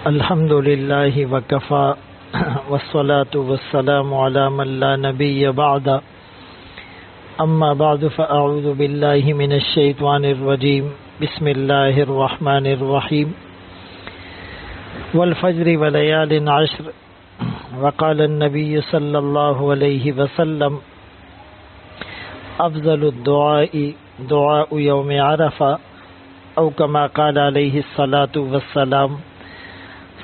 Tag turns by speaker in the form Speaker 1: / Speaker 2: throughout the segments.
Speaker 1: الحمد للہ وکفا والصلاة والسلام علی من لا نبی بعد اما بعد فاعوذ باللہ من الشیطان الرجیم بسم اللہ الرحمن الرحیم والفجر ولیال عشر وقال النبی صلی اللہ علیہ وسلم افضل الدعاء دعاء یوم عرفہ او کما قال علیہ الصلاة والسلام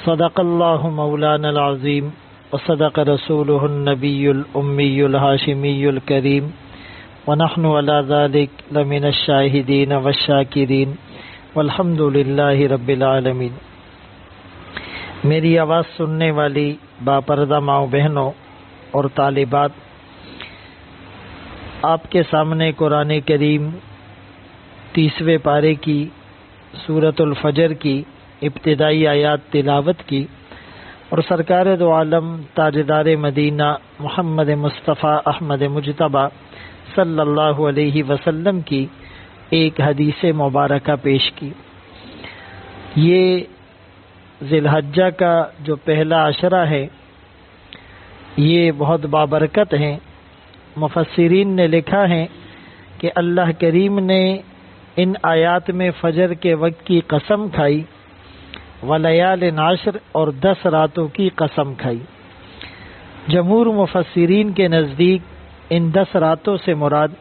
Speaker 1: صدق اللہ مولانا العظیم وصدق رسولہ النبی الامی الہاشمی الکریم ونحن علی ذلک لمن الشاہدین والشاکرین والحمد للہ رب العالمین۔ میری آواز سننے والی باپردہ ماؤں بہنوں اور طالبات، آپ کے سامنے قرآن کریم 30ویں پارے کی سورۃ الفجر کی ابتدائی آیات تلاوت کی اور سرکار دو عالم تاجدار مدینہ محمد مصطفیٰ احمد مجتبیٰ صلی اللہ علیہ وسلم کی ایک حدیث مبارکہ پیش کی۔ یہ ذی الحجہ کا جو پہلا عشرہ ہے یہ بہت بابرکت ہیں۔ مفسرین نے لکھا ہے کہ اللہ کریم نے ان آیات میں فجر کے وقت کی قسم کھائی، ولیال عشر اور 10 راتوں کی قسم کھائی۔ جمہور مفسرین کے نزدیک ان 10 راتوں سے مراد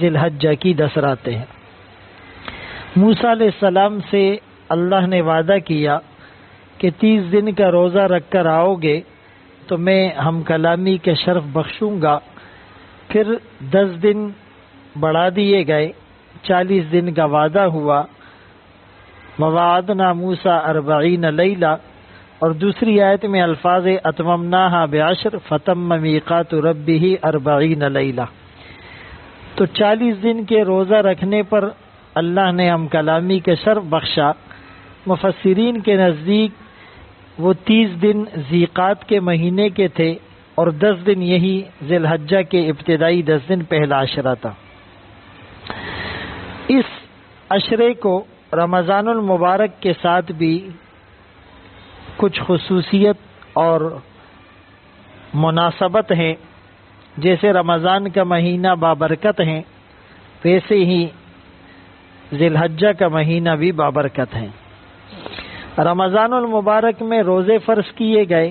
Speaker 1: ذی الحجہ کی 10 راتیں ہیں۔ موسیٰ علیہ السلام سے اللہ نے وعدہ کیا کہ 30 دن کا روزہ رکھ کر آؤ گے تو میں ہم کلامی کے شرف بخشوں گا۔ پھر 10 دن بڑھا دیے گئے، 40 دن کا وعدہ ہوا۔ وَوَعَدْنَا مُوسَىٰ 40 لیلہ، اور دوسری آیت میں الفاظ اتممناہا بعشر فتم میقات ربہ 40 لیلہ۔ تو 40 دن کے روزہ رکھنے پر اللہ نے ہم کلامی کے شرف بخشا۔ مفسرین کے نزدیک وہ 30 دن ذیقات کے مہینے کے تھے اور 10 دن یہی ذی الحجہ کے ابتدائی 10 دن پہلا عشرہ تھا۔ اس عشرے کو رمضان المبارک کے ساتھ بھی کچھ خصوصیت اور مناسبت ہے۔ جیسے رمضان کا مہینہ بابرکت ہے، ویسے ہی ذی الحجہ کا مہینہ بھی بابرکت ہے۔ رمضان المبارک میں روزے فرض کیے گئے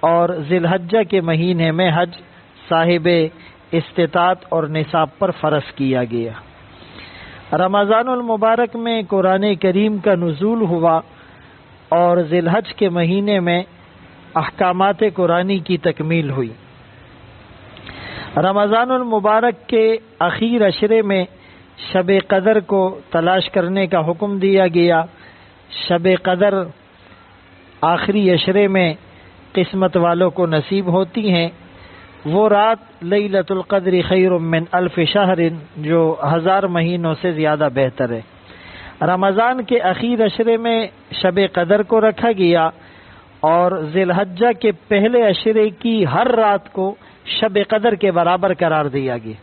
Speaker 1: اور ذی الحجہ کے مہینے میں حج صاحب استطاعت اور نصاب پر فرض کیا گیا۔ رمضان المبارک میں قرآن کریم کا نزول ہوا اور ذی الحج کے مہینے میں احکامات قرآنی کی تکمیل ہوئی۔ رمضان المبارک کے اخیر عشرے میں شب قدر کو تلاش کرنے کا حکم دیا گیا۔ شب قدر آخری عشرے میں قسمت والوں کو نصیب ہوتی ہیں۔ وہ رات لیلۃ القدر خیر من الف شہر، جو 1000 مہینوں سے زیادہ بہتر ہے۔ رمضان کے اخیر عشرے میں شب قدر کو رکھا گیا اور ذی الحجہ کے پہلے عشرے کی ہر رات کو شب قدر کے برابر قرار دیا گیا۔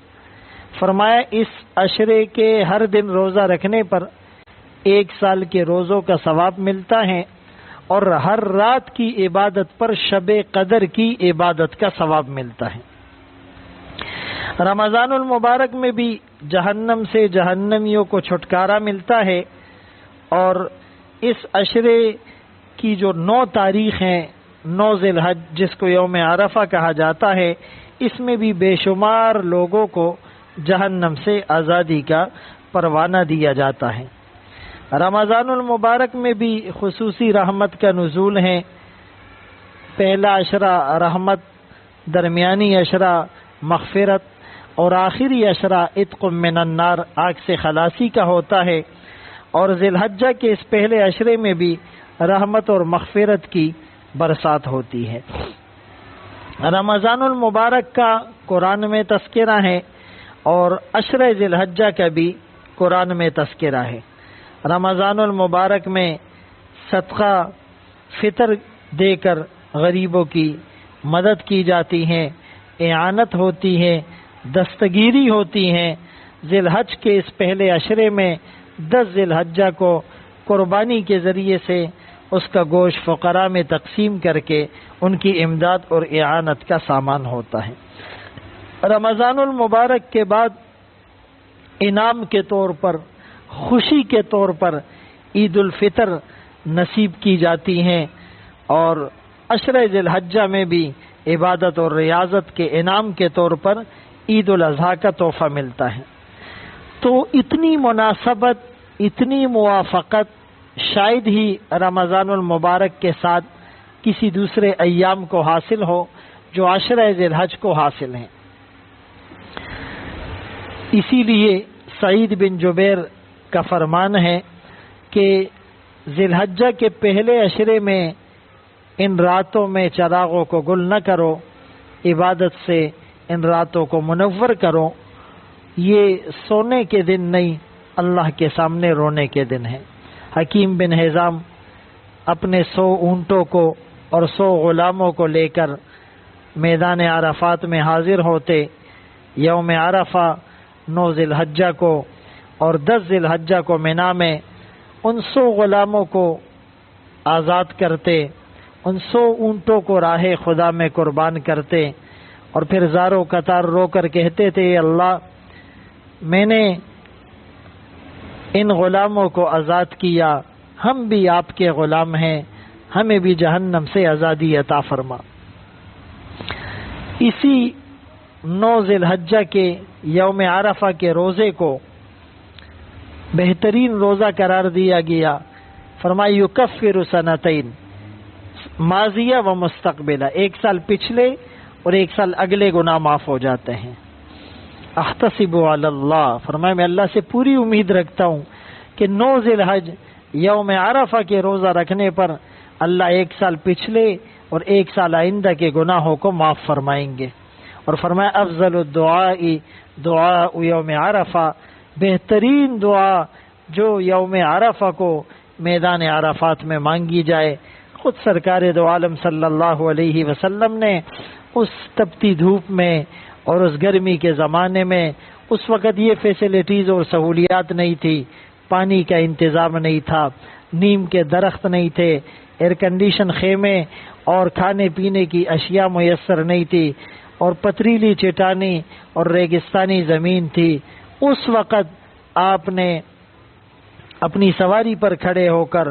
Speaker 1: فرمایا اس عشرے کے ہر دن روزہ رکھنے پر 1 سال کے روزوں کا ثواب ملتا ہے اور ہر رات کی عبادت پر شب قدر کی عبادت کا ثواب ملتا ہے۔ رمضان المبارک میں بھی جہنم سے جہنمیوں کو چھٹکارا ملتا ہے اور اس عشرے کی جو 9 تاریخ ہیں، 9 ذی الحج جس کو یوم عرفہ کہا جاتا ہے، اس میں بھی بے شمار لوگوں کو جہنم سے آزادی کا پروانہ دیا جاتا ہے۔ رمضان المبارک میں بھی خصوصی رحمت کا نزول ہے۔ پہلا عشرہ رحمت، درمیانی عشرہ مغفرت اور آخری عشرہ عتق من النار، آگ سے خلاصی کا ہوتا ہے۔ اور ذی الحجہ کے اس پہلے عشرے میں بھی رحمت اور مغفرت کی برسات ہوتی ہے۔ رمضان المبارک کا قرآن میں تذکرہ ہے اور عشرہ ذی الحجہ کا بھی قرآن میں تذکرہ ہے۔ رمضان المبارک میں صدقہ فطر دے کر غریبوں کی مدد کی جاتی ہے، اعانت ہوتی ہے، دستگیری ہوتی ہے۔ ذی الحج کے اس پہلے عشرے میں 10 ذی الحجہ کو قربانی کے ذریعے سے اس کا گوشت فقراء میں تقسیم کر کے ان کی امداد اور اعانت کا سامان ہوتا ہے۔ رمضان المبارک کے بعد انعام کے طور پر، خوشی کے طور پر عید الفطر نصیب کی جاتی ہیں، اور عشرہ ذی الحجہ میں بھی عبادت اور ریاضت کے انعام کے طور پر عید الاضحیٰ کا تحفہ ملتا ہے۔ تو اتنی مناسبت، اتنی موافقت شاید ہی رمضان المبارک کے ساتھ کسی دوسرے ایام کو حاصل ہو جو عشرہ ذی الحج کو حاصل ہیں۔ اسی لیے سعید بن جبیر کا فرمان ہے کہ ذی الحجہ کے پہلے عشرے میں ان راتوں میں چراغوں کو گل نہ کرو، عبادت سے ان راتوں کو منور کرو، یہ سونے کے دن نہیں، اللہ کے سامنے رونے کے دن ہے۔ حکیم بن حزام اپنے 100 اونٹوں کو اور 100 غلاموں کو لے کر میدان عرفات میں حاضر ہوتے، یوم عرفہ 9 ذی الحجہ کو اور 10 ذی الحجہ کو مینا میں ان 100 غلاموں کو آزاد کرتے، ان 100 اونٹوں کو راہ خدا میں قربان کرتے، اور پھر زاروں قطار رو کر کہتے تھے، اے اللہ، میں نے ان غلاموں کو آزاد کیا، ہم بھی آپ کے غلام ہیں، ہمیں بھی جہنم سے آزادی عطا فرما۔ اسی 9 ذی الحجہ کے یوم عرفہ کے روزے کو بہترین روزہ قرار دیا گیا۔ فرمایا یکفر سنتین ماضیہ و مستقبلہ، 1 سال پچھلے اور 1 سال اگلے گناہ معاف ہو جاتے ہیں۔ احتسب علی اللہ، فرمایا میں اللہ سے پوری امید رکھتا ہوں کہ 9 ذی الحج یوم عرفہ کے روزہ رکھنے پر اللہ 1 سال پچھلے اور 1 سال آئندہ کے گناہوں کو معاف فرمائیں گے۔ اور فرمایا افضل الدعاء دعاء یوم عرفہ، بہترین دعا جو یوم عرفہ کو میدان عرفات میں مانگی جائے۔ خود سرکار دو عالم صلی اللہ علیہ وسلم نے اس تپتی دھوپ میں اور اس گرمی کے زمانے میں، اس وقت یہ فیسلٹیز اور سہولیات نہیں تھی، پانی کا انتظام نہیں تھا، نیم کے درخت نہیں تھے، ایئر کنڈیشن خیمے اور کھانے پینے کی اشیاء میسر نہیں تھی، اور پتریلی چٹانی اور ریگستانی زمین تھی۔ اس وقت آپ نے اپنی سواری پر کھڑے ہو کر،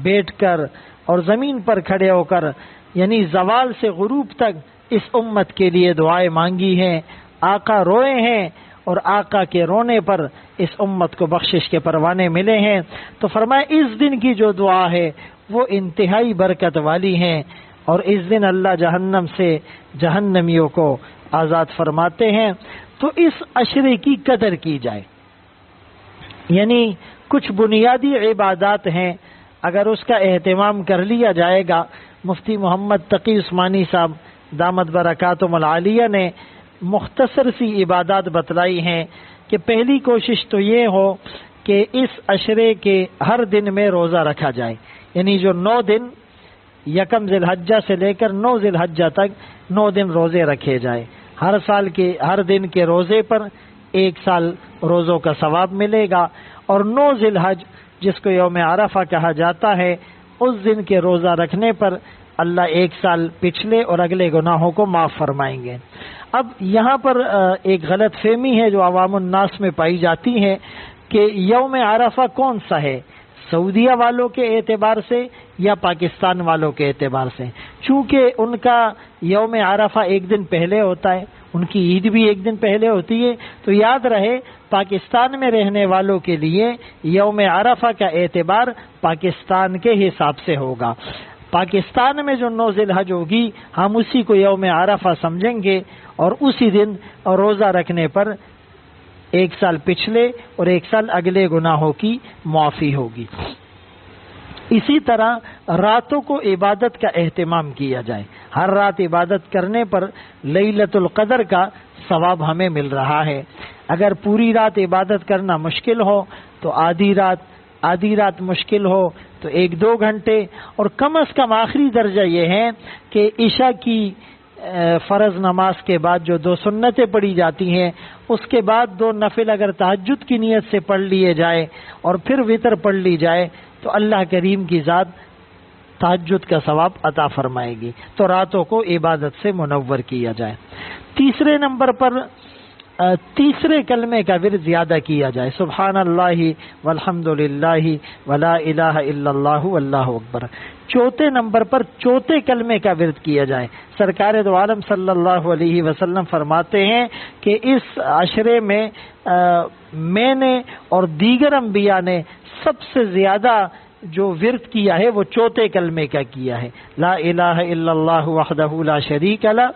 Speaker 1: بیٹھ کر اور زمین پر کھڑے ہو کر، یعنی زوال سے غروب تک اس امت کے لیے دعائیں مانگی ہیں۔ آقا روئے ہیں اور آقا کے رونے پر اس امت کو بخشش کے پروانے ملے ہیں۔ تو فرمایا اس دن کی جو دعا ہے وہ انتہائی برکت والی ہیں، اور اس دن اللہ جہنم سے جہنمیوں کو آزاد فرماتے ہیں۔ تو اس عشرے کی قدر کی جائے، یعنی کچھ بنیادی عبادات ہیں، اگر اس کا اہتمام کر لیا جائے گا۔ مفتی محمد تقی عثمانی صاحب دامت برکاتہم العالیہ نے مختصر سی عبادات بتلائی ہیں کہ پہلی کوشش تو یہ ہو کہ اس عشرے کے ہر دن میں روزہ رکھا جائے، یعنی جو 9 دن، 1 ذی الحجہ سے لے کر 9 ذی الحجہ تک 9 دن روزے رکھے جائے۔ ہر سال کے ہر دن کے روزے پر 1 سال روزوں کا ثواب ملے گا، اور 9 ذی الحج جس کو یوم عرفہ کہا جاتا ہے، اس دن کے روزہ رکھنے پر اللہ 1 سال پچھلے اور اگلے گناہوں کو معاف فرمائیں گے۔ اب یہاں پر ایک غلط فہمی ہے جو عوام الناس میں پائی جاتی ہے کہ یوم عرفہ کون سا ہے، سعودیہ والوں کے اعتبار سے یا پاکستان والوں کے اعتبار سے۔ چونکہ ان کا یوم عرفہ 1 دن پہلے ہوتا ہے، ان کی عید بھی 1 دن پہلے ہوتی ہے، تو یاد رہے پاکستان میں رہنے والوں کے لیے یوم عرفہ کا اعتبار پاکستان کے حساب سے ہوگا۔ پاکستان میں جو 9 ذی الحج ہوگی ہم اسی کو یوم عرفہ سمجھیں گے، اور اسی دن روزہ رکھنے پر 1 سال پچھلے اور 1 سال اگلے گناہوں کی معافی ہوگی۔ اسی طرح راتوں کو عبادت کا اہتمام کیا جائے، ہر رات عبادت کرنے پر لیلۃ القدر کا ثواب ہمیں مل رہا ہے۔ اگر پوری رات عبادت کرنا مشکل ہو تو آدھی رات مشکل ہو تو 1-2 گھنٹے، اور کم از کم آخری درجہ یہ ہے کہ عشاء کی فرض نماز کے بعد جو 2 سنتیں پڑھی جاتی ہیں، اس کے بعد 2 نفل اگر تہجد کی نیت سے پڑھ لیے جائے اور پھر وتر پڑھ لی جائے تو اللہ کریم کی ذات تہجد کا ثواب عطا فرمائے گی. تو راتوں کو عبادت سے منور کیا جائے. تیسرے نمبر پر تیسرے کلمے کا ورد زیادہ کیا جائے. سبحان اللہ والحمد للہ ولا الہ الا اللہ واللہ اکبر. چوتھے نمبر پر چوتھے کلمے کا ورد کیا جائے. سرکار دو عالم صلی اللہ علیہ وسلم فرماتے ہیں کہ اس عشرے میں میں نے اور دیگر انبیاء نے سب سے زیادہ جو ورد کیا ہے وہ چوتھے کلمے کا کیا ہے. لا الہ الا اللہ وحدہ لا شریک لہ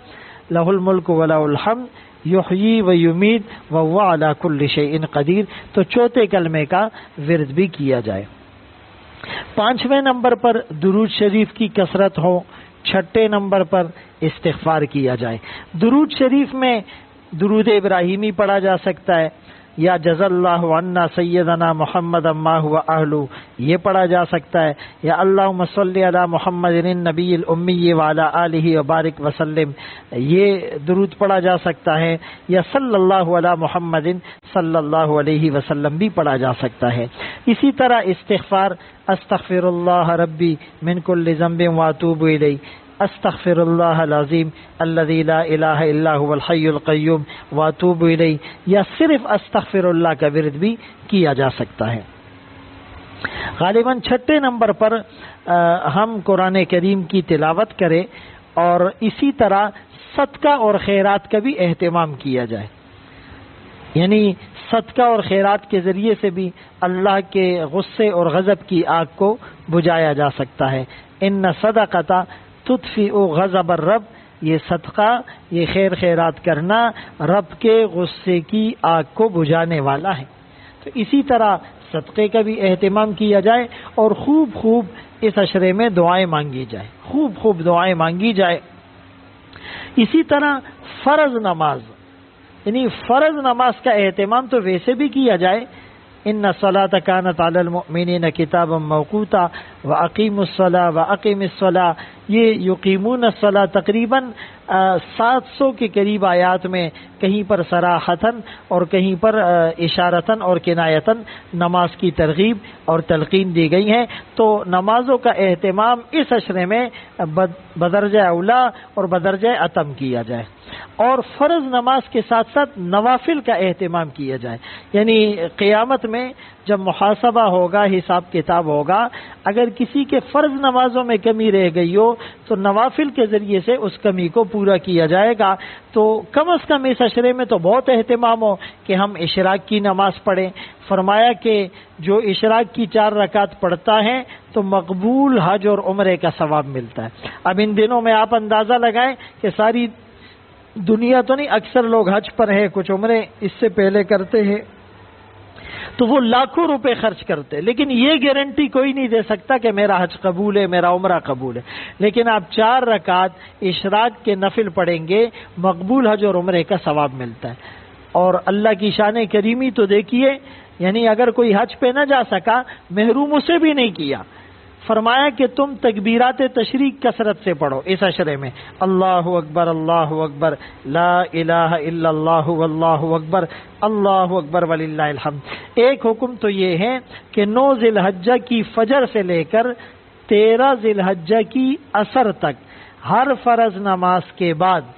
Speaker 1: لہ الملک وله الحمد یحیی و یمیت وهو علی کل شیء قدیر. تو چوتھے کلمے کا ورد بھی کیا جائے. پانچویں نمبر پر درود شریف کی کثرت ہو. چھٹے نمبر پر استغفار کیا جائے. درود شریف میں درود ابراہیمی پڑھا جا سکتا ہے یا جزا اللہ عنا سیدنا محمد ما هو اہلو یہ پڑھا جا سکتا ہے, یا اللہم صلی علی محمد النبی الامی وعلی آلہ وبارک وسلم یہ درود پڑھا جا سکتا ہے, یا صلی اللہ علی محمد صلی اللہ علیہ وسلم بھی پڑھا جا سکتا ہے. اسی طرح استغفار استغفر اللہ ربی من کل ذنب واتوب الیہ, استغفر اللہ العظیم الذی لا الہ الا هو الحی القیوم واتوب الیہ, یا صرف استغفر اللہ کا ورد بھی کیا جا سکتا ہے. غالباً چھٹے نمبر پر ہم قرآن کریم کی تلاوت کریں اور اسی طرح صدقہ اور خیرات کا بھی اہتمام کیا جائے. یعنی صدقہ اور خیرات کے ذریعے سے بھی اللہ کے غصے اور غضب کی آگ کو بجھایا جا سکتا ہے. ان صدقۃ تطفئ غضب الرب, یہ صدقہ یہ خیر خیرات کرنا رب کے غصے کی آگ کو بجھانے والا ہے. تو اسی طرح صدقے کا بھی اہتمام کیا جائے اور خوب خوب اس عشرے میں دعائیں مانگی جائے, خوب خوب دعائیں مانگی جائے. اسی طرح فرض نماز یعنی فرض نماز کا اہتمام تو ویسے بھی کیا جائے. ان الصلاۃ کانت علی المؤمنین کتابا موقوتا واقیموا الصلاۃ واقیم الصلاۃ, یہ یقیمون الصلاۃ تقریباً 700 کے قریب آیات میں کہیں پر صراحتاً اور کہیں پر اشارتاً اور کنایتاً نماز کی ترغیب اور تلقین دی گئی ہیں. تو نمازوں کا اہتمام اس عشرے میں بدرجہ اولا اور بدرجہ اتم کیا جائے. اور فرض نماز کے ساتھ ساتھ نوافل کا اہتمام کیا جائے. یعنی قیامت میں جب محاسبہ ہوگا, حساب کتاب ہوگا, اگر کسی کے فرض نمازوں میں کمی رہ گئی ہو تو نوافل کے ذریعے سے اس کمی کو پورا کیا جائے گا. تو کم از کم اس عشرے میں تو بہت اہتمام ہو کہ ہم اشراق کی نماز پڑھیں. فرمایا کہ جو اشراق کی 4 رکعت پڑھتا ہے تو مقبول حج اور عمرے کا ثواب ملتا ہے. اب ان دنوں میں آپ اندازہ لگائیں کہ ساری دنیا تو نہیں, اکثر لوگ حج پر ہیں, کچھ عمرے اس سے پہلے کرتے ہیں, تو وہ لاکھوں روپے خرچ کرتے, لیکن یہ گارنٹی کوئی نہیں دے سکتا کہ میرا حج قبول ہے, میرا عمرہ قبول ہے. لیکن آپ 4 رکعت اشراق کے نفل پڑھیں گے, مقبول حج اور عمرے کا ثواب ملتا ہے. اور اللہ کی شان کریمی تو دیکھیے, یعنی اگر کوئی حج پہ نہ جا سکا, محروم اسے بھی نہیں کیا. فرمایا کہ تم تکبیرات تشریق کثرت سے پڑھو اس عشرے میں. اللہ اکبر لا الہ الا اللہ واللہ اکبر اللہ اکبر وللہ الحمد. ایک حکم تو یہ ہے کہ 9 ذی الحجہ کی فجر سے لے کر 13 ذی الحجہ کی عصر تک ہر فرض نماز کے بعد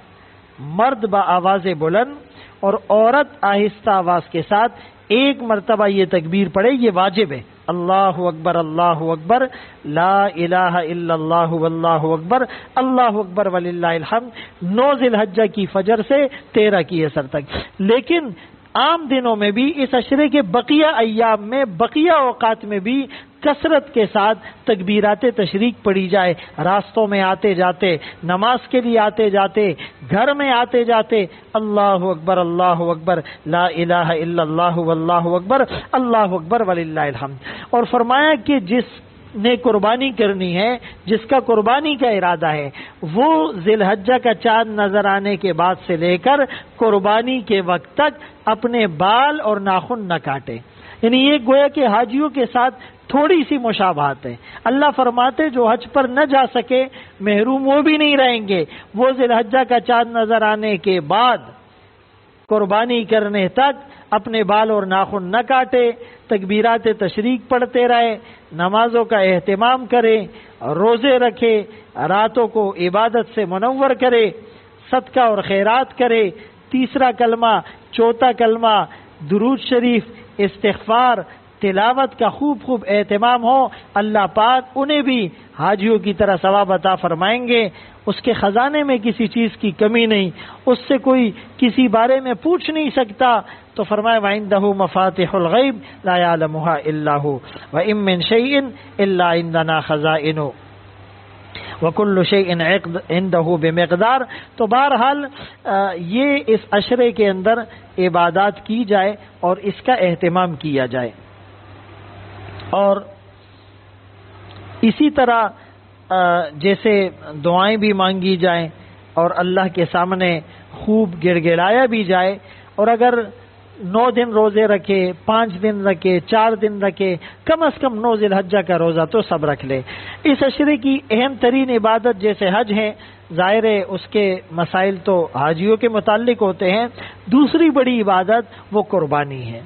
Speaker 1: مرد بآواز بلند اور عورت آہستہ آواز کے ساتھ 1 مرتبہ یہ تکبیر پڑھے, یہ واجب ہے. اللہ اکبر لا الہ الا اللہ واللہ اکبر اللہ اکبر وللہ الحمد 9 ذی الحجہ کی فجر سے 13 کی عصر تک. لیکن عام دنوں میں بھی اس عشرے کے بقیہ ایام میں, بقیہ اوقات میں بھی کثرت کے ساتھ تکبیرات تشریق پڑھی جائے. راستوں میں آتے جاتے, نماز کے لیے آتے جاتے, گھر میں آتے جاتے, اللہ اکبر لا الہ الا اللہ واللہ اکبر اللہ اکبر وللہ الحمد. اور فرمایا کہ جس نے قربانی کرنی ہے, جس کا قربانی کا ارادہ ہے, وہ ذی الحجہ کا چاند نظر آنے کے بعد سے لے کر قربانی کے وقت تک اپنے بال اور ناخن نہ کاٹے. یعنی یہ گویا کہ حاجیوں کے ساتھ تھوڑی سی مشابہت ہے. اللہ فرماتے جو حج پر نہ جا سکے محروم وہ بھی نہیں رہیں گے, وہ ذی الحجہ کا چاند نظر آنے کے بعد قربانی کرنے تک اپنے بال اور ناخن نہ کاٹے، تکبیرات تشریق پڑھتے رہے، نمازوں کا اہتمام کرے، روزے رکھے، راتوں کو عبادت سے منور کرے، صدقہ اور خیرات کرے، تیسرا کلمہ، چوتھا کلمہ، درود شریف، استغفار، تلاوت کا خوب اہتمام ہو، اللہ پاک انہیں بھی حاجیوں کی طرح ثواب عطا فرمائیں گے۔ اس کے خزانے میں کسی چیز کی کمی نہیں، اس سے کوئی کسی بارے میں پوچھ نہیں سکتا۔ تو فرمایا وَعِندَهُ مَفَاتِحُ الْغَيْبِ لَا يَعْلَمُهَا إِلَّا هُوَ وَإِن مِّن شَيْءٍ إِلَّا عِندَنَا خَزَائِنُهُ وَكُلُّ شَيْءٍ عِندَهُ بِمِقْدَارٍ۔ تو بہرحال یہ اس عشرے کے اندر عبادات کی جائے اور اس کا اہتمام کیا جائے، اور اسی طرح جیسے دعائیں بھی مانگی جائیں اور اللہ کے سامنے خوب گڑ گڑایا بھی جائے، اور اگر 9 دن روزے رکھے، 5 دن رکھے، 4 دن رکھے، کم از کم 9 ذی الحجہ کا روزہ تو سب رکھ لے۔ اس عشرے کی اہم ترین عبادت جیسے حج ہے، ظاہر ہے اس کے مسائل تو حاجیوں کے متعلق ہوتے ہیں، دوسری بڑی عبادت وہ قربانی ہے۔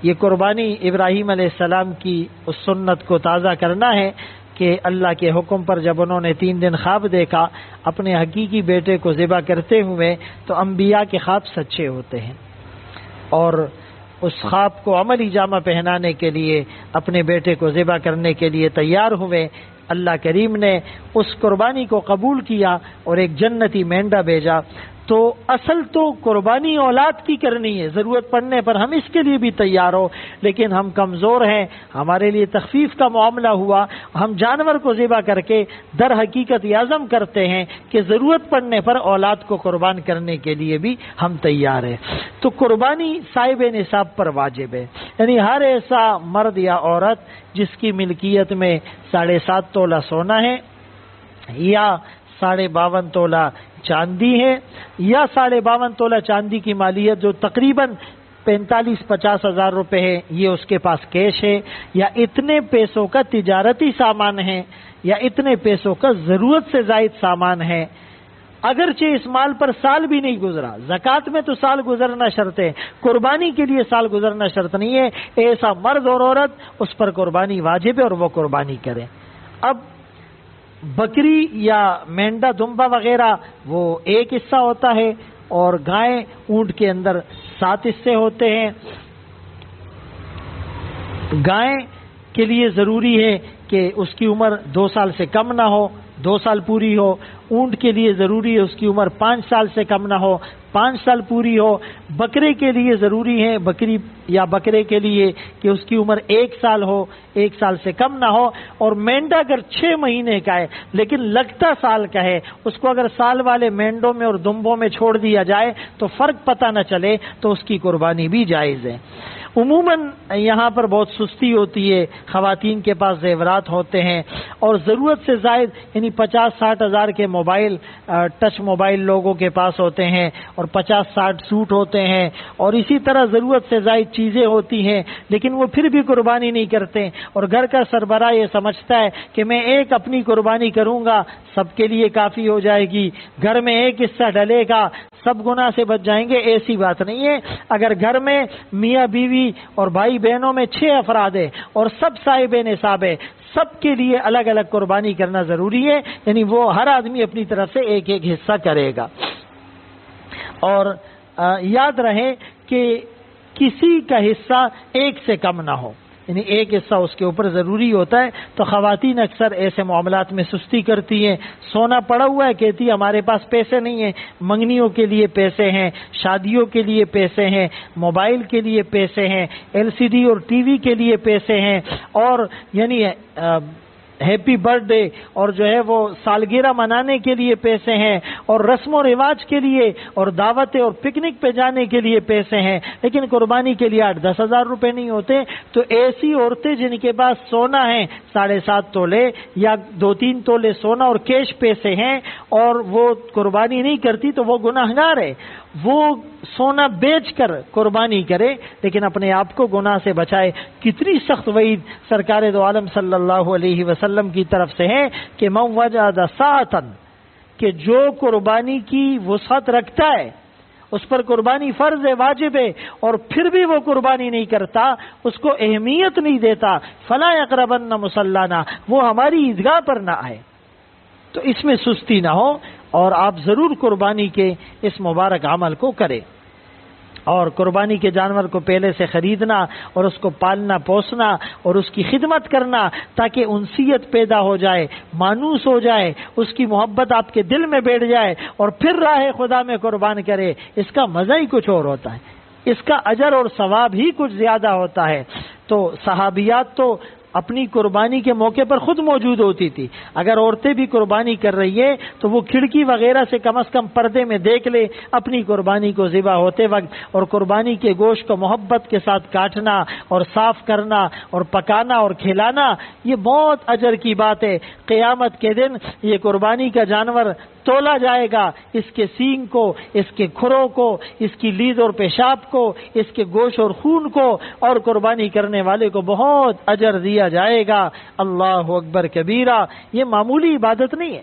Speaker 1: یہ قربانی ابراہیم علیہ السلام کی اس سنت کو تازہ کرنا ہے کہ اللہ کے حکم پر جب انہوں نے 3 دن خواب دیکھا اپنے حقیقی بیٹے کو ذبح کرتے ہوئے، تو انبیاء کے خواب سچے ہوتے ہیں، اور اس خواب کو عملی جامہ پہنانے کے لیے اپنے بیٹے کو ذبح کرنے کے لیے تیار ہوئے۔ اللہ کریم نے اس قربانی کو قبول کیا اور ایک جنتی مینڈا بھیجا۔ تو اصل تو قربانی اولاد کی کرنی ہے، ضرورت پڑنے پر ہم اس کے لیے بھی تیار ہو، لیکن ہم کمزور ہیں، ہمارے لیے تخفیف کا معاملہ ہوا، ہم جانور کو ذبح کر کے در حقیقت یہ عزم کرتے ہیں کہ ضرورت پڑنے پر اولاد کو قربان کرنے کے لیے بھی ہم تیار ہیں۔ تو قربانی صاحب نصاب پر واجب ہے، یعنی ہر ایسا مرد یا عورت جس کی ملکیت میں 7.5 تولہ سونا ہے، یا 52.5 تولہ چاندی ہے، یا 52.5 تولہ چاندی کی مالیت جو تقریباً 45-50 ہزار روپے ہے، یہ اس کے پاس کیش ہے، یا اتنے پیسوں کا تجارتی سامان ہے، یا اتنے پیسوں کا ضرورت سے زائد سامان ہے، اگرچہ اس مال پر سال بھی نہیں گزرا، زکوٰۃ میں تو سال گزرنا شرط ہے، قربانی کے لیے سال گزرنا شرط نہیں ہے، ایسا مرد اور عورت اس پر قربانی واجب ہے اور وہ قربانی کرے۔ اب بکری یا مینڈا دمبا وغیرہ وہ ایک حصہ ہوتا ہے، اور گائے اونٹ کے اندر 7 حصے ہوتے ہیں۔ گائے کے لیے ضروری ہے کہ اس کی عمر 2 سال سے کم نہ ہو، 2 سال پوری ہو۔ اونٹ کے لیے ضروری ہے اس کی عمر 5 سال سے کم نہ ہو، 5 سال پوری ہو۔ بکرے کے لیے ضروری ہے، بکری یا بکرے کے لیے کہ اس کی عمر 1 سال ہو، 1 سال سے کم نہ ہو۔ اور مینڈا اگر 6 مہینے کا ہے لیکن لگتا سال کا ہے، اس کو اگر سال والے مینڈوں میں اور دمبوں میں چھوڑ دیا جائے تو فرق پتہ نہ چلے تو اس کی قربانی بھی جائز ہے۔ عموماً یہاں پر بہت سستی ہوتی ہے، خواتین کے پاس زیورات ہوتے ہیں، اور ضرورت سے زائد یعنی 50-60 ہزار کے موبائل، ٹچ موبائل لوگوں کے پاس ہوتے ہیں، اور 50-60 سوٹ ہوتے ہیں، اور اسی طرح ضرورت سے زائد چیزیں ہوتی ہیں، لیکن وہ پھر بھی قربانی نہیں کرتے، اور گھر کا سربراہ یہ سمجھتا ہے کہ میں ایک اپنی قربانی کروں گا سب کے لیے کافی ہو جائے گی، گھر میں ایک حصہ ڈلے گا سب گناہ سے بچ جائیں گے۔ ایسی بات نہیں ہے۔ اگر گھر میں میاں بیوی اور بھائی بہنوں میں 6 افراد ہیں اور سب صاحب نصاب ہے، سب کے لیے الگ الگ قربانی کرنا ضروری ہے، یعنی وہ ہر آدمی اپنی طرف سے ایک ایک حصہ کرے گا۔ اور یاد رہے کہ کسی کا حصہ 1 سے کم نہ ہو، یعنی 1 حصہ اس کے اوپر ضروری ہوتا ہے۔ تو خواتین اکثر ایسے معاملات میں سستی کرتی ہیں، سونا پڑا ہوا ہے، کہتی ہے ہمارے پاس پیسے نہیں ہیں، منگنیوں کے لیے پیسے ہیں، شادیوں کے لیے پیسے ہیں، موبائل کے لیے پیسے ہیں، LCD اور ٹی وی کے لیے پیسے ہیں، اور یعنی ہیپی برتھ ڈے اور جو ہے وہ سالگرہ منانے کے لیے پیسے ہیں، اور رسم و رواج کے لیے اور دعوتیں اور پکنک پہ جانے کے لیے پیسے ہیں، لیکن قربانی کے لیے 8-10 ہزار روپے نہیں ہوتے۔ تو ایسی عورتیں جن کے پاس سونا ہے 7.5 تولے یا 2-3 تولے سونا اور کیش پیسے ہیں اور وہ قربانی نہیں کرتی تو وہ گناہگار ہے۔ وہ سونا بیچ کر قربانی کرے لیکن اپنے آپ کو گناہ سے بچائے۔ کتنی سخت وعید سرکار دو عالم صلی اللہ علیہ وسلم کی طرف سے ہے کہ من وجد ساعتاً، کہ جو قربانی کی وسعت رکھتا ہے اس پر قربانی فرض ہے، واجب ہے، اور پھر بھی وہ قربانی نہیں کرتا، اس کو اہمیت نہیں دیتا، فلا یقربن مصلانا، وہ ہماری عیدگاہ پر نہ آئے. تو اس میں سستی نہ ہو اور آپ ضرور قربانی کے اس مبارک عمل کو کریں. اور قربانی کے جانور کو پہلے سے خریدنا اور اس کو پالنا پوسنا اور اس کی خدمت کرنا تاکہ انسیت پیدا ہو جائے، مانوس ہو جائے، اس کی محبت آپ کے دل میں بیٹھ جائے اور پھر راہ خدا میں قربان کرے، اس کا مزہ ہی کچھ اور ہوتا ہے، اس کا اجر اور ثواب ہی کچھ زیادہ ہوتا ہے. تو صحابیات تو اپنی قربانی کے موقع پر خود موجود ہوتی تھی. اگر عورتیں بھی قربانی کر رہی ہے تو وہ کھڑکی وغیرہ سے کم از کم پردے میں دیکھ لے اپنی قربانی کو ذبح ہوتے وقت. اور قربانی کے گوشت کو محبت کے ساتھ کاٹنا اور صاف کرنا اور پکانا اور کھلانا، یہ بہت اجر کی بات ہے. قیامت کے دن یہ قربانی کا جانور تولا جائے گا، اس کے سینگ کو، اس کے کھروں کو، اس کی لید اور پیشاب کو، اس کے گوشت اور خون کو، اور قربانی کرنے والے کو بہت اجر دیا جائے گا. اللہ اکبر کبیرہ، یہ معمولی عبادت نہیں ہے.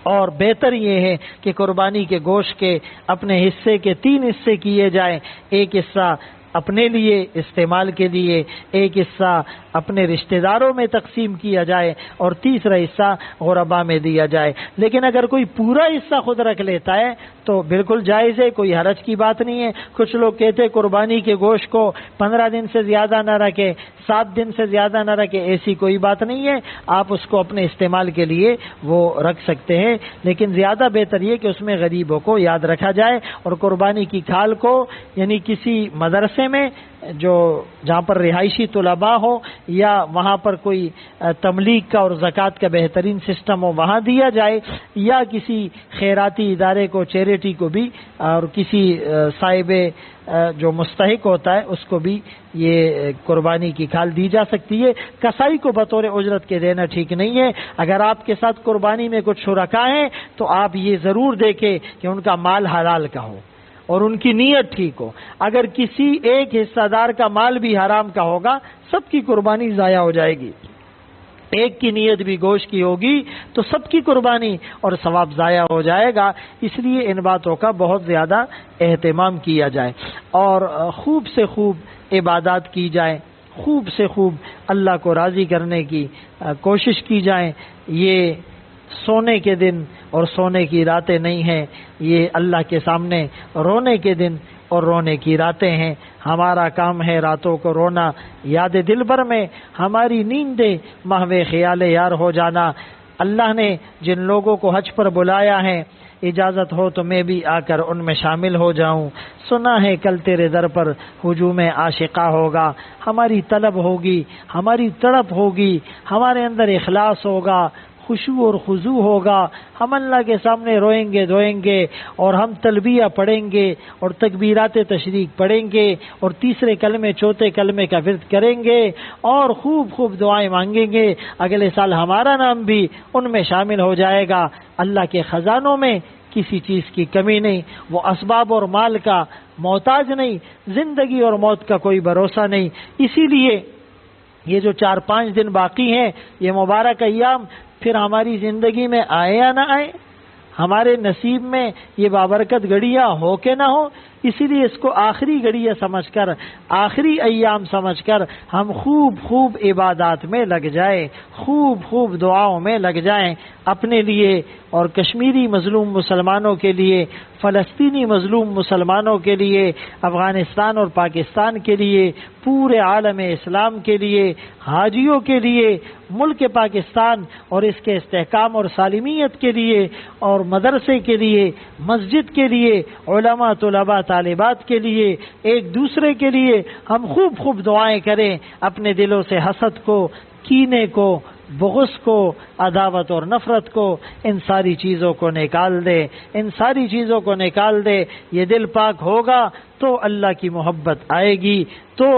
Speaker 1: اور بہتر یہ ہے کہ قربانی کے گوشت کے اپنے حصے کے 3 حصے کیے جائیں. ایک حصہ اپنے لیے استعمال کے لیے، ایک حصہ اپنے رشتہ داروں میں تقسیم کیا جائے اور تیسرا حصہ غربا میں دیا جائے. لیکن اگر کوئی پورا حصہ خود رکھ لیتا ہے تو بالکل جائز ہے، کوئی حرج کی بات نہیں ہے. کچھ لوگ کہتے ہیں قربانی کے گوشت کو 15 دن سے زیادہ نہ رکھے، 7 دن سے زیادہ نہ رکھے، ایسی کوئی بات نہیں ہے. آپ اس کو اپنے استعمال کے لیے وہ رکھ سکتے ہیں، لیکن زیادہ بہتر یہ کہ اس میں غریبوں کو یاد رکھا جائے. اور قربانی کی کھال کو یعنی کسی مدرسے میں جو جہاں پر رہائشی طلباء ہو یا وہاں پر کوئی تبلیغ کا اور زکوٰۃ کا بہترین سسٹم ہو وہاں دیا جائے، یا کسی خیراتی ادارے کو، چیریٹی کو بھی، اور کسی صاحب جو مستحق ہوتا ہے اس کو بھی یہ قربانی کی کھال دی جا سکتی ہے. کسائی کو بطور اجرت کے دینا ٹھیک نہیں ہے. اگر آپ کے ساتھ قربانی میں کچھ شرکا ہیں تو آپ یہ ضرور دیکھیں کہ ان کا مال حلال کا ہو اور ان کی نیت ٹھیک ہو. اگر کسی ایک حصہ دار کا مال بھی حرام کا ہوگا سب کی قربانی ضائع ہو جائے گی. ایک کی نیت بھی گوشت کی ہوگی تو سب کی قربانی اور ثواب ضائع ہو جائے گا. اس لیے ان باتوں کا بہت زیادہ اہتمام کیا جائے اور خوب سے خوب عبادات کی جائے، خوب سے خوب اللہ کو راضی کرنے کی کوشش کی جائے. یہ سونے کے دن اور سونے کی راتیں نہیں ہیں، یہ اللہ کے سامنے رونے کے دن اور رونے کی راتیں ہیں. ہمارا کام ہے راتوں کو رونا یاد دل بھر میں، ہماری نیندیں محو خیال یار ہو جانا. اللہ نے جن لوگوں کو حج پر بلایا ہے، اجازت ہو تو میں بھی آ کر ان میں شامل ہو جاؤں. سنا ہے کل تیرے در پر ہجوم عاشقہ ہوگا. ہماری طلب ہوگی، ہماری تڑپ ہوگی، ہمارے اندر اخلاص ہوگا، خشوع اور خضوع ہوگا. ہم اللہ کے سامنے روئیں گے دھوئیں گے اور ہم تلبیہ پڑھیں گے اور تکبیرات تشریق پڑھیں گے اور تیسرے کلمے چوتھے کلمے کا ورد کریں گے اور خوب خوب دعائیں مانگیں گے. اگلے سال ہمارا نام بھی ان میں شامل ہو جائے گا. اللہ کے خزانوں میں کسی چیز کی کمی نہیں، وہ اسباب اور مال کا محتاج نہیں، زندگی اور موت کا کوئی بھروسہ نہیں. اسی لیے یہ جو 4-5 دن باقی ہیں، یہ مبارک ایام پھر ہماری زندگی میں آئے یا نہ آئے، ہمارے نصیب میں یہ بابرکت گھڑیاں ہو کہ نہ ہو، اسی لیے اس کو آخری گھڑیاں سمجھ کر، آخری ایام سمجھ کر ہم خوب خوب عبادات میں لگ جائیں، خوب خوب دعاؤں میں لگ جائیں اپنے لیے اور کشمیری مظلوم مسلمانوں کے لیے، فلسطینی مظلوم مسلمانوں کے لیے، افغانستان اور پاکستان کے لیے، پورے عالم اسلام کے لیے، حاجیوں کے لیے، ملک پاکستان اور اس کے استحکام اور سالمیت کے لیے اور مدرسے کے لیے، مسجد کے لیے، علماء طلباء طالبات کے لیے، ایک دوسرے کے لیے ہم خوب خوب دعائیں کریں. اپنے دلوں سے حسد کو، کینے کو، بغض کو، عداوت اور نفرت کو، ان ساری چیزوں کو نکال دے، ان ساری چیزوں کو نکال دے. یہ دل پاک ہوگا تو اللہ کی محبت آئے گی، تو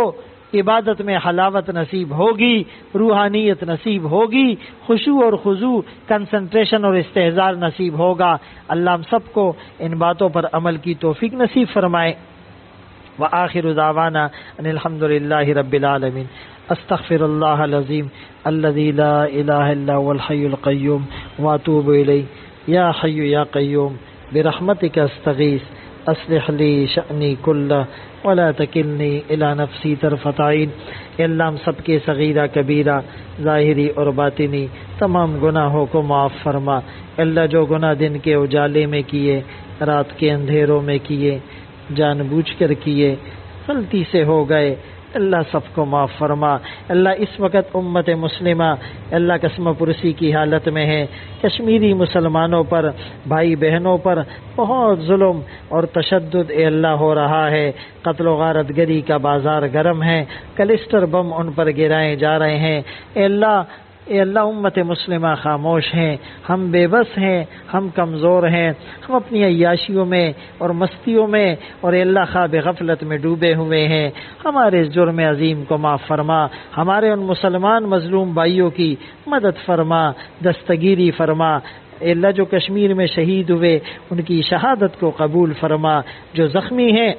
Speaker 1: عبادت میں حلاوت نصیب ہوگی، روحانیت نصیب ہوگی، خشوع اور خضوع، کنسنٹریشن اور استحضار نصیب ہوگا. اللہ ہم سب کو ان باتوں پر عمل کی توفیق نصیب فرمائے. وآخر دعوانا ان الحمد للہ رب العالمین. استغفر اللہ العظیم الذی لا الہ الا هو الحی القیوم واتوب الیہ. یا حی یا قیوم برحمتک استغیث اصلح لی شأنی کلہ ولا تکلنی الی نفسی طرفۃ عین۔ اے اللہ ہم سب کے صغیرہ کبیرہ ظاہری اور باطنی تمام گناہوں کو معاف فرما۔ اے اللہ جو گناہ دن کے اجالے میں کیے، رات کے اندھیروں میں کیے، جان بوجھ کر کیے، غلطی سے ہو گئے، اللہ سب کو معاف فرما۔ اللہ اس وقت امت مسلمہ اللہ قسم پرسی کی حالت میں ہے، کشمیری مسلمانوں پر، بھائی بہنوں پر بہت ظلم اور تشدد اے اللہ ہو رہا ہے، قتل و غارت گری کا بازار گرم ہے، کلسٹر بم ان پر گرائے جا رہے ہیں۔ اے اللہ امت مسلمہ خاموش ہیں، ہم بے بس ہیں، ہم کمزور ہیں، ہم اپنی عیاشیوں میں اور مستیوں میں اور اے اللہ خواب غفلت میں ڈوبے ہوئے ہیں۔ ہمارے اس جرم عظیم کو معاف فرما، ہمارے ان مسلمان مظلوم بھائیوں کی مدد فرما، دستگیری فرما۔ اے اللہ جو کشمیر میں شہید ہوئے ان کی شہادت کو قبول فرما، جو زخمی ہیں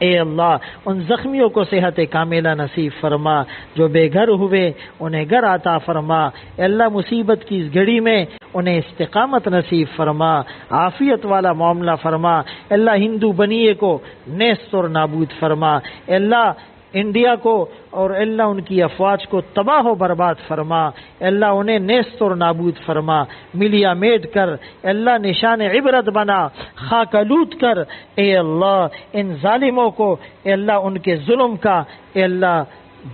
Speaker 1: اے اللہ ان زخمیوں کو صحت کاملہ نصیب فرما، جو بے گھر ہوئے انہیں گھر عطا فرما۔ اے اللہ مصیبت کی اس گھڑی میں انہیں استقامت نصیب فرما، عافیت والا معاملہ فرما۔ اے اللہ ہندو بنیے کو نیست اور نابود فرما۔ اے اللہ انڈیا کو اور اللہ ان کی افواج کو تباہ و برباد فرما۔ اللہ انہیں نیست اور نابود فرما، ملیا میٹ کر، اللہ نشان عبرت بنا، خاک آلود کر۔ اے اللہ ان ظالموں کو اے اللہ ان کے ظلم کا اے اللہ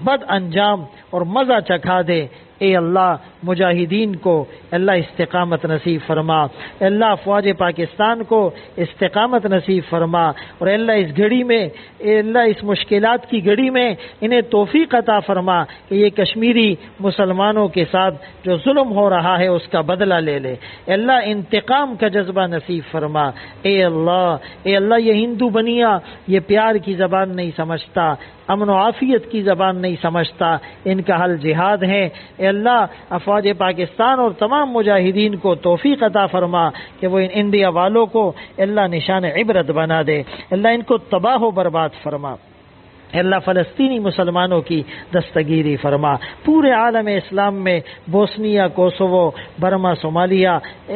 Speaker 1: بد انجام اور مزہ چکھا دے۔ اے اللہ مجاہدین کو اللہ استقامت نصیب فرما، اے اللہ افواج پاکستان کو استقامت نصیب فرما، اور اے اللہ اس گھڑی میں اے اللہ اس مشکلات کی گھڑی میں انہیں توفیق عطا فرما کہ یہ کشمیری مسلمانوں کے ساتھ جو ظلم ہو رہا ہے اس کا بدلہ لے لے۔ اے اللہ انتقام کا جذبہ نصیب فرما۔ اے اللہ یہ ہندو بنیا یہ پیار کی زبان نہیں سمجھتا، امن و عافیت کی زبان نہیں سمجھتا، ان کا حل جہاد ہے۔ اے اللہ افواج پاکستان اور تمام مجاہدین کو توفیق عطا فرما کہ وہ ان انڈیا والوں کو اللہ نشان عبرت بنا دے، اللہ ان کو تباہ و برباد فرما۔ اے اللہ فلسطینی مسلمانوں کی دستگیری فرما، پورے عالم اسلام میں بوسنیا، کوسوو، برما، صومالیہ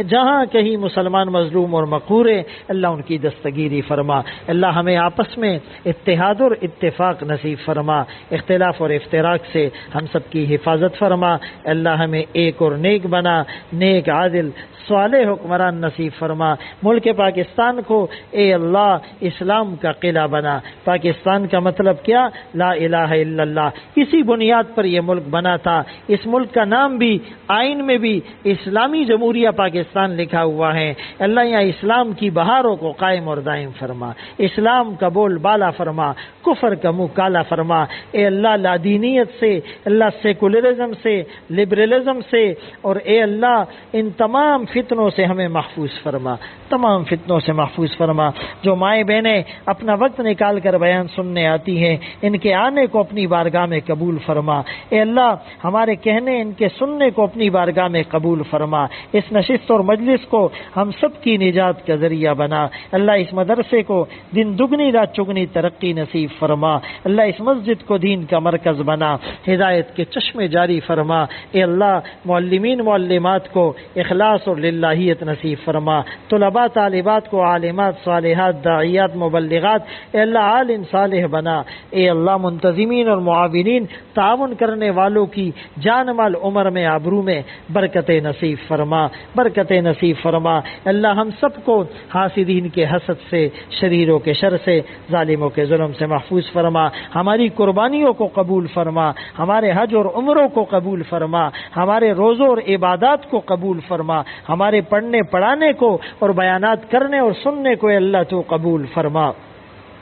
Speaker 1: جہاں کہیں مسلمان مظلوم اور مقہور ہیں اللہ ان کی دستگیری فرما۔ اللہ ہمیں آپس میں اتحاد اور اتفاق نصیب فرما، اختلاف اور افتراق سے ہم سب کی حفاظت فرما۔ اللہ ہمیں ایک اور نیک بنا، نیک عادل صالح حکمران نصیب فرما۔ ملک پاکستان کو اے اللہ اسلام کا قلعہ بنا۔ پاکستان کا مطلب کیا؟ لا الہ الا اللہ، اسی بنیاد پر یہ ملک بنا تھا۔ اس ملک کا نام بھی آئین میں بھی اسلامی جمہوریہ پاکستان لکھا ہوا ہے۔ اللہ یہاں اسلام کی بہاروں کو قائم اور دائم فرما، اسلام کا بول بالا فرما، کفر کا منہ کالا فرما۔ اے اللہ لادینیت سے، اللہ سیکولرزم سے، لبرلزم سے اور اے اللہ ان تمام فتنوں سے ہمیں محفوظ فرما، تمام فتنوں سے محفوظ فرما۔ جو مائیں بہنیں اپنا وقت نکال کر بیان سننے آتی ہیں ان کے آنے کو اپنی بارگاہ میں قبول فرما۔ اے اللہ ہمارے کہنے ان کے سننے کو اپنی بارگاہ میں قبول فرما۔ اس نشست اور مجلس کو ہم سب کی نجات کا ذریعہ بنا۔ اللہ اس مدرسے کو دن دگنی رات چگنی ترقی نصیب فرما۔ اللہ اس مسجد کو دین کا مرکز بنا، ہدایت کے چشمے جاری فرما۔ اے اللہ معلمین معلمات کو اخلاص اور للہیت نصیب فرما، طلباء طالبات کو عالمات صالحات داعیات مبلغات اے اللہ عالم صالح بنا۔ اے اللہ منتظمین اور معاونین تعاون کرنے والوں کی جان مال عمر میں آبرو میں برکت نصیب فرما، برکت نصیب فرما۔ اللہ ہم سب کو حاسدین کے حسد سے، شریروں کے شر سے، ظالموں کے ظلم سے محفوظ فرما۔ ہماری قربانیوں کو قبول فرما، ہمارے حج اور عمروں کو قبول فرما، ہمارے روزوں اور عبادات کو قبول فرما، ہمارے پڑھنے پڑھانے کو اور بیانات کرنے اور سننے کو اے اللہ تو قبول فرما۔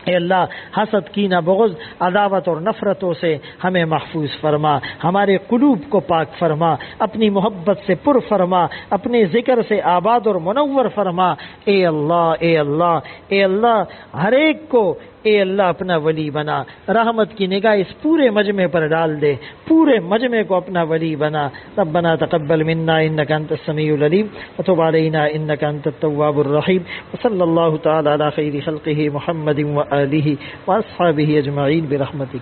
Speaker 1: اے اللہ حسد، کینہ، بغض، عداوت اور نفرتوں سے ہمیں محفوظ فرما، ہمارے قلوب کو پاک فرما، اپنی محبت سے پر فرما، اپنے ذکر سے آباد اور منور فرما۔ اے اللہ اے اللہ اے اللہ ہر ایک کو اے اللہ اپنا ولی بنا، رحمت کی نگاہ اس پورے مجمع پر ڈال دے، پورے مجمع کو اپنا ولی بنا۔ ربنا تقبل منا انک انت السمیع العلیم وتب علینا انک انت التواب الرحیم وصلی اللہ تعالی علی خیر خلقہ محمد وآلہ واصحابہ اجمعین برحمتک۔